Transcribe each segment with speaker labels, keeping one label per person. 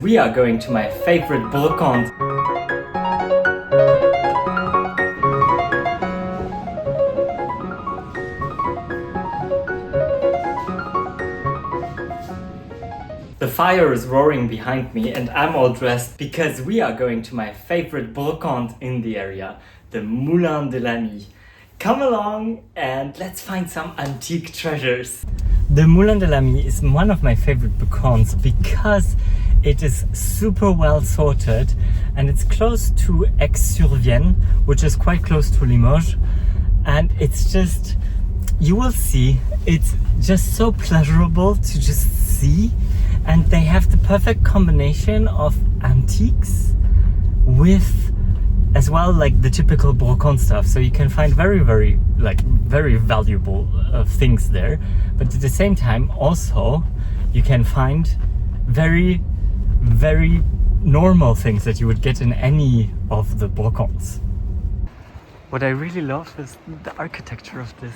Speaker 1: We are going to my favorite Brocante. The fire is roaring behind me and I'm all dressed because we are going to my favorite Brocante in the area, the Moulin de l'Ami. Come along and let's find some antique treasures. The Moulin de l'Ami is one of my favorite Brocantes because it is super well sorted and it's close to Aix-sur-Vienne, which is quite close to Limoges. And it's just, you will see, it's just so pleasurable to just see. And they have the perfect combination of antiques with as well like the typical Brocante stuff. So you can find very valuable things there. But at the same time also you can find very normal things that you would get in any of the Brocantes. What I really love is the architecture of this.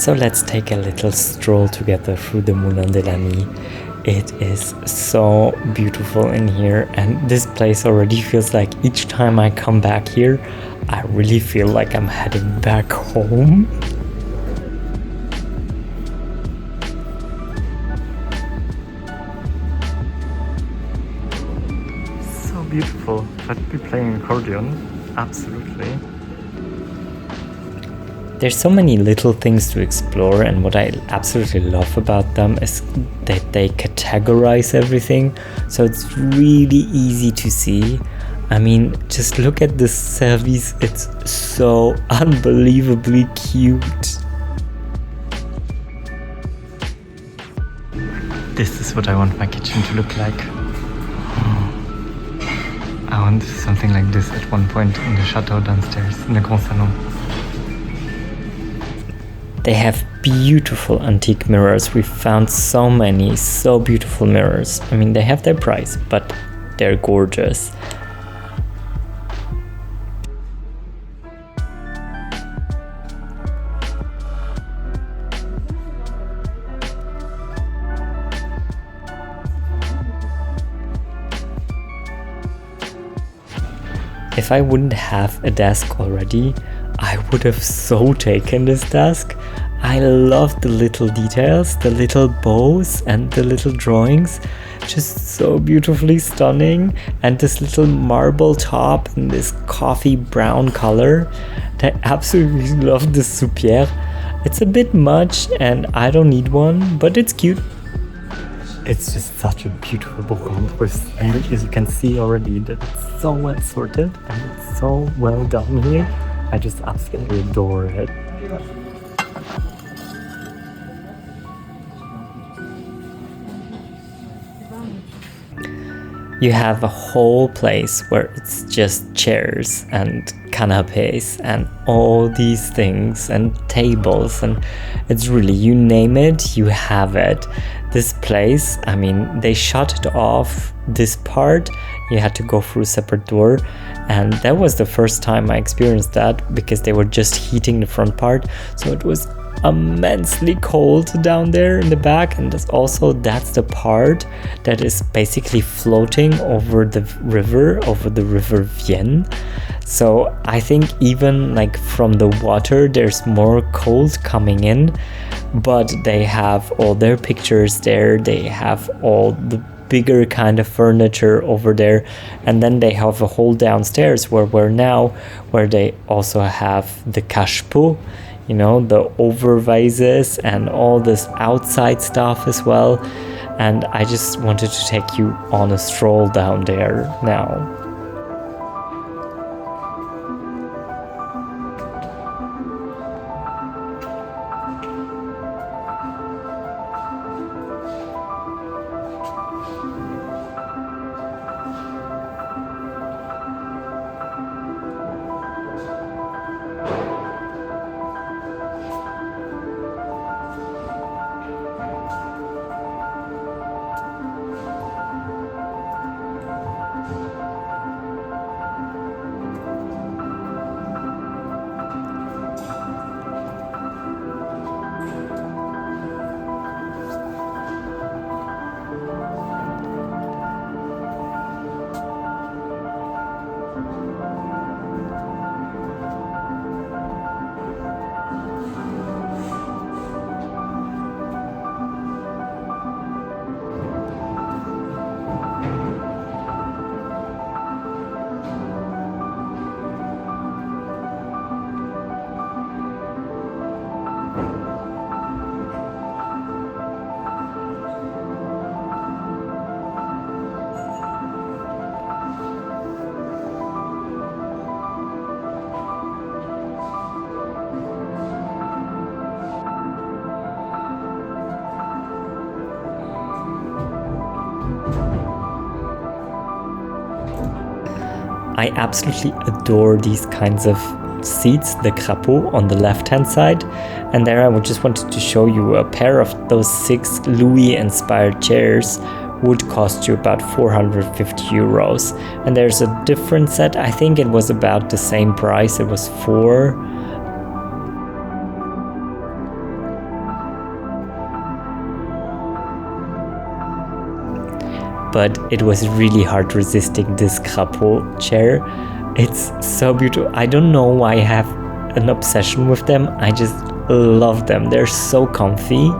Speaker 1: So let's take a little stroll together through the Moulin de l'Ami. It is so beautiful in here, and this place already feels like each time I come back here, I really feel like I'm heading back home. So beautiful. I'd be playing accordion, absolutely. There's so many little things to explore, and what I absolutely love about them is that they categorize everything, so it's really easy to see. I mean, just look at this service, it's so unbelievably cute. This is what I want my kitchen to look like. I want something like this at one point in the château downstairs, in the Grand Salon. They have beautiful antique mirrors. We found so many, so beautiful mirrors. I mean, they have their price, but they're gorgeous. If I wouldn't have a desk already, I would have so taken this desk. I love the little details, the little bows and the little drawings, just so beautifully stunning. And this little marble top in this coffee brown color. I absolutely love the soupière. It's a bit much and I don't need one, but it's cute. It's just such a beautiful Brocante, and as you can see already that it's so well sorted and it's so well done here. I just absolutely adore it. You have a whole place where it's just chairs and canapes and all these things and tables, and it's really, you name it, you have it. This place, I mean, they shut it off, this part, you had to go through a separate door, and that was the first time I experienced that because they were just heating the front part, so it was immensely cold down there in the back. And that's the part that is basically floating over the river Vienne. So I think even like from the water there's more cold coming in, but they have all their pictures there, they have all the bigger kind of furniture over there, and then they have a whole downstairs where we're now, where they also have the cache-pot, you know, the over vases and all this outside stuff as well. And I just wanted to take you on a stroll down there now. I absolutely adore these kinds of seats, the crapaud on the left hand side. And there I just wanted to show you a pair of those 6 Louis inspired chairs would cost you about 450 euros. And there's a different set, I think it was about the same price, it was 4. But it was really hard resisting this crapaud chair. It's so beautiful. I don't know why I have an obsession with them. I just love them. They're so comfy.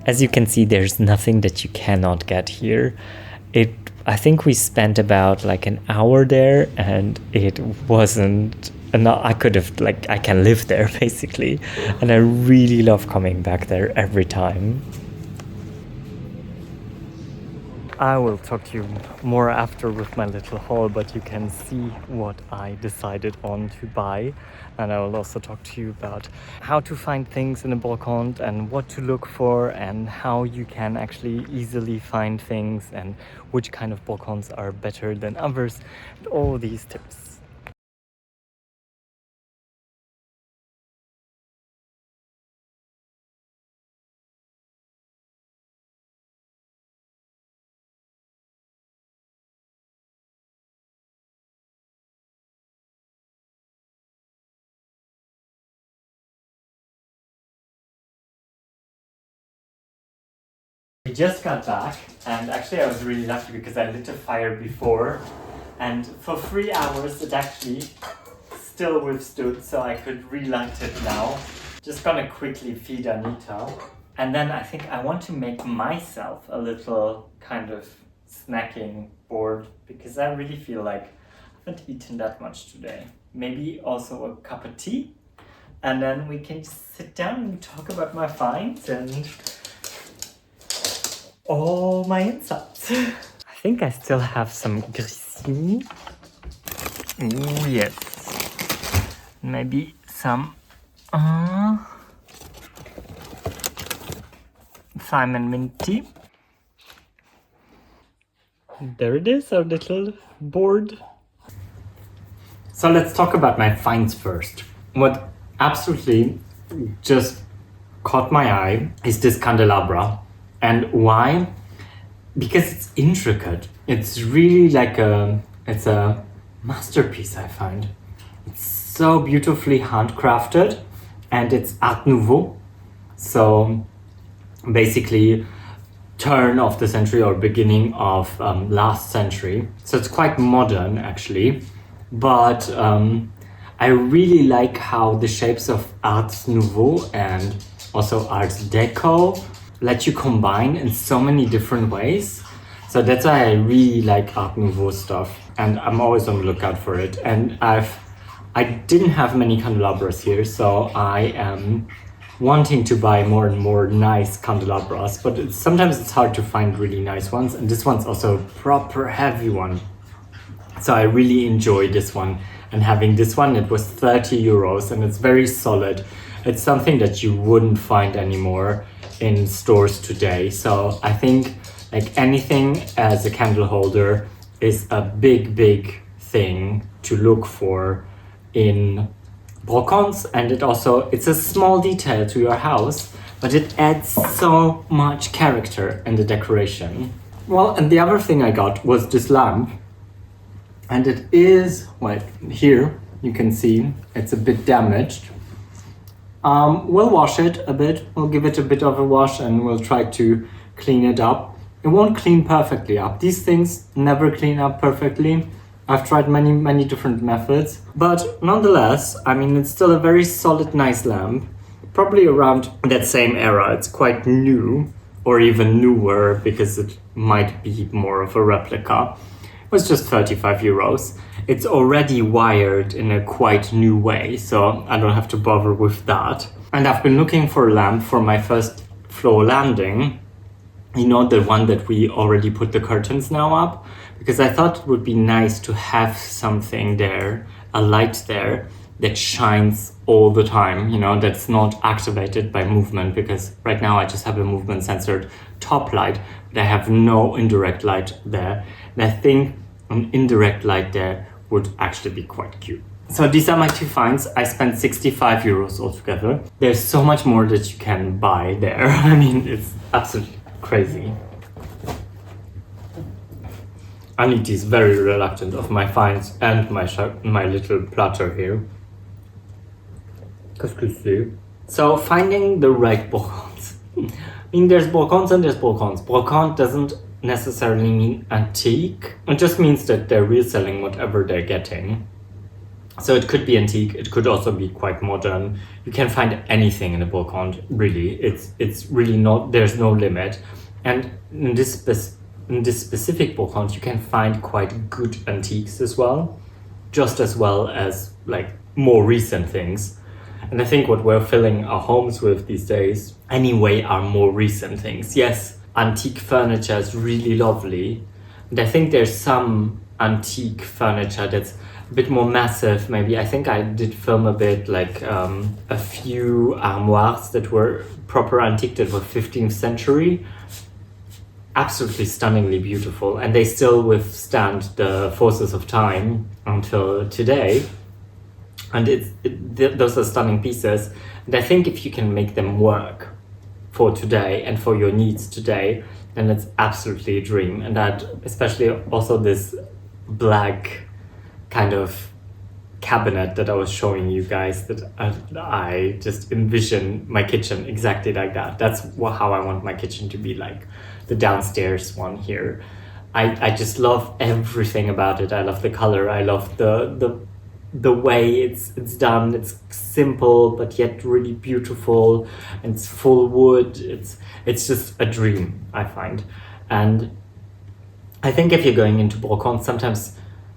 Speaker 1: As you can see, there's nothing that you cannot get here. I think we spent about like an hour there, and it wasn't enough. I could have, like, I can live there basically, and I really love coming back there every time. I will talk to you more after with my little haul, but you can see what I decided on to buy. And I will also talk to you about how to find things in a Brocante and what to look for and how you can actually easily find things and which kind of Brocantes are better than others, and all these tips. We just got back, and actually I was really lucky because I lit a fire before, and for 3 hours it actually still withstood, so I could relight it now. Just gonna quickly feed Anita, and then I think I want to make myself a little kind of snacking board because I really feel like I haven't eaten that much today. Maybe also a cup of tea, and then we can just sit down and talk about my finds and all my insights. I think I still have some grissini. Oh yes. Maybe some thyme and mint tea. There it is, our little board. So let's talk about my finds first. What absolutely just caught my eye is this candelabra. And why? Because it's intricate. It's really like it's a masterpiece, I find. It's so beautifully handcrafted, and it's Art Nouveau. So basically turn of the century or beginning of last century. So it's quite modern actually, but I really like how the shapes of Art Nouveau and also Art Deco let you combine in so many different ways. So that's why I really like Art Nouveau stuff, and I'm always on the lookout for it. And I didn't have many candelabras here, so I am wanting to buy more and more nice candelabras, but sometimes it's hard to find really nice ones, and this one's also a proper heavy one. So I really enjoy this one, and having this one, it was 30 euros and it's very solid. It's something that you wouldn't find anymore in stores today. So I think like anything as a candle holder is a big thing to look for in brocantes, and it's a small detail to your house, but it adds so much character in the decoration. Well, and the other thing I got was this lamp, and it is, well, here you can see it's a bit damaged. We'll wash it a bit, we'll give it a bit of a wash, and we'll try to clean it up. It won't clean perfectly up. These things never clean up perfectly. I've tried many different methods, but nonetheless, I mean, it's still a very solid, nice lamp. Probably around that same era. It's quite new, or even newer, because it might be more of a replica. It was just 35 euros. It's already wired in a quite new way, so I don't have to bother with that. And I've been looking for a lamp for my first floor landing. You know, the one that we already put the curtains now up, because I thought it would be nice to have something there, a light there that shines all the time, you know, that's not activated by movement, because right now I just have a movement censored top light, but I have no indirect light there. And I think an indirect light there would actually be quite cute. So these are my two finds. I spent 65 euros altogether. There's so much more that you can buy there. I mean, it's absolutely crazy. Anit is very reluctant of my finds and my little platter here. Qu'est-ce que c'est? So finding the right brocantes. I mean, there's brocantes and there's brocantes. Brocante doesn't necessarily mean antique. It just means that they're reselling whatever they're getting. So it could be antique, it could also be quite modern. You can find anything in a brocante, really. It's really not, there's no limit. And in this specific brocante, you can find quite good antiques as well, just as well as like more recent things. And I think what we're filling our homes with these days anyway are more recent things. Yes, antique furniture is really lovely. And I think there's some antique furniture that's a bit more massive, maybe. I think I did film a bit like a few armoires that were proper antique, that were 15th century. Absolutely stunningly beautiful, and they still withstand the forces of time until today. And those are stunning pieces. And I think if you can make them work for today and for your needs today, then it's absolutely a dream. And that, especially also this black kind of cabinet that I was showing you guys, that I just envision my kitchen exactly like that. That's how I want my kitchen to be, like the downstairs one here. I just love everything about it. I love the color. I love the way it's done. It's simple but yet really beautiful, and it's full wood. It's just a dream, I find. And I think if you're going into brocante,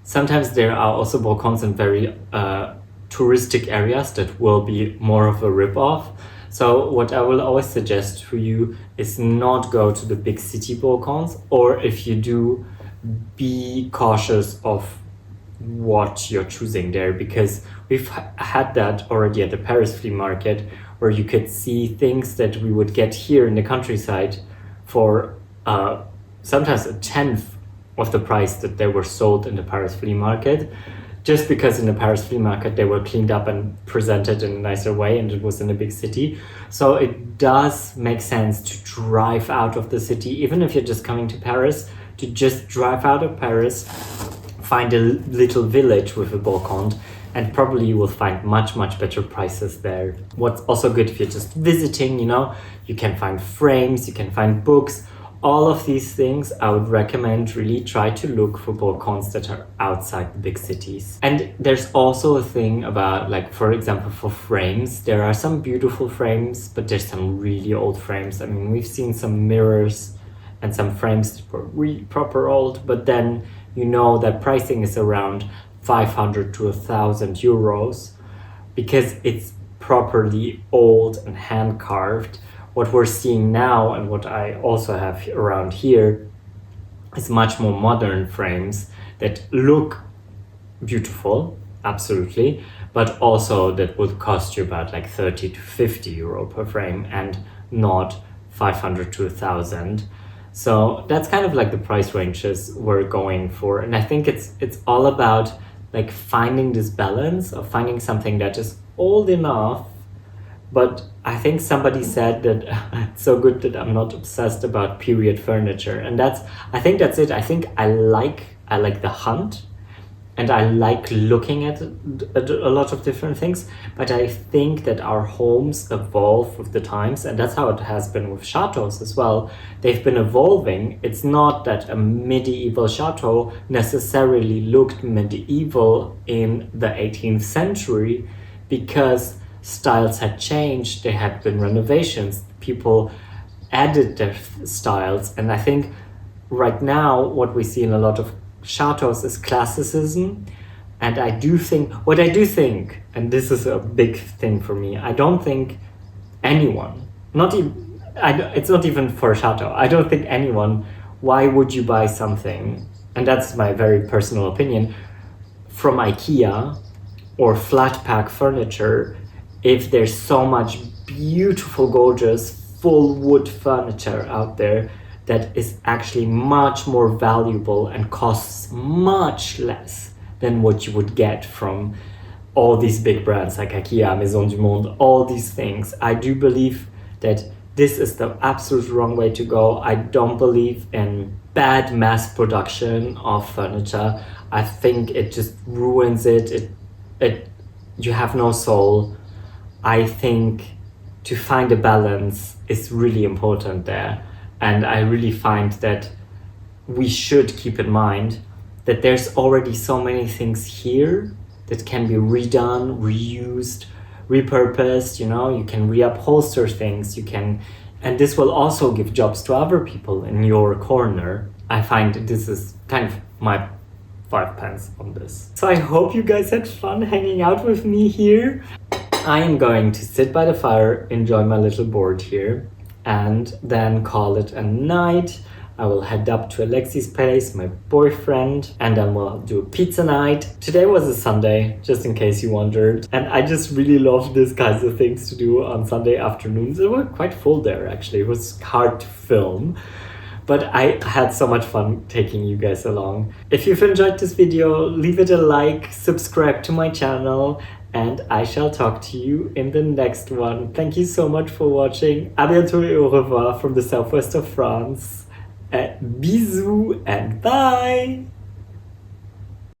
Speaker 1: sometimes there are also brocantes in very touristic areas that will be more of a rip-off. So what I will always suggest for you is not go to the big city brocantes, or if you do, be cautious of what you're choosing there, because we've had that already at the Paris flea market, where you could see things that we would get here in the countryside for sometimes a tenth of the price that they were sold in the Paris flea market, just because in the Paris flea market they were cleaned up and presented in a nicer way, and it was in a big city. So it does make sense to drive out of the city, even if you're just coming to Paris, to just drive out of Paris, find a little village with a brocante, and probably you will find much better prices there. What's also good if you're just visiting, you know, you can find frames, you can find books. All of these things, I would recommend really try to look for brocantes that are outside the big cities. And there's also a thing about, like, for example, for frames, there are some beautiful frames, but there's some really old frames. I mean, we've seen some mirrors and some frames that were really proper old, but then you know that pricing is around 500 to 1,000 euros, because it's properly old and hand carved. What we're seeing now, and what I also have around here, is much more modern frames that look beautiful, absolutely, but also that would cost you about like 30 to 50 euro per frame and not 500 to 1,000. So that's kind of like the price ranges we're going for. And I think it's all about like finding this balance of finding something that is old enough. But I think somebody said that it's so good that I'm not obsessed about period furniture. And I think that's it. I think I like the hunt, and I like looking at a lot of different things, but I think that our homes evolve with the times, and that's how it has been with chateaus as well. They've been evolving. It's not that a medieval chateau necessarily looked medieval in the 18th century, because styles had changed, there had been renovations, people added their styles, and I think right now what we see in a lot of chateaus is classicism. And I do think, and this is a big thing for me, I don't think anyone, it's not even for a chateau, I don't think anyone, why would you buy something, and that's my very personal opinion, from IKEA or flat pack furniture, if there's so much beautiful, gorgeous, full wood furniture out there that is actually much more valuable and costs much less than what you would get from all these big brands like IKEA, Maison du Monde, all these things. I do believe that this is the absolute wrong way to go. I don't believe in bad mass production of furniture. I think it just ruins it. You have no soul. I think to find a balance is really important there. And I really find that we should keep in mind that there's already so many things here that can be redone, reused, repurposed, you can reupholster things, and this will also give jobs to other people in your corner. I find this is kind of my 5 pence on this. So I hope you guys had fun hanging out with me here. I am going to sit by the fire, enjoy my little board here, and then call it a night. I will head up to Alexi's place, my boyfriend, and then we'll do a pizza night. Today was a Sunday, just in case you wondered, and I just really love these kinds of things to do on Sunday afternoons. They were quite full there, actually. It was hard to film, but I had so much fun taking you guys along. If you've enjoyed this video, leave it a like, subscribe to my channel, and I shall talk to you in the next one. Thank you so much for watching. À bientôt et au revoir from the southwest of France. Bisous and bye!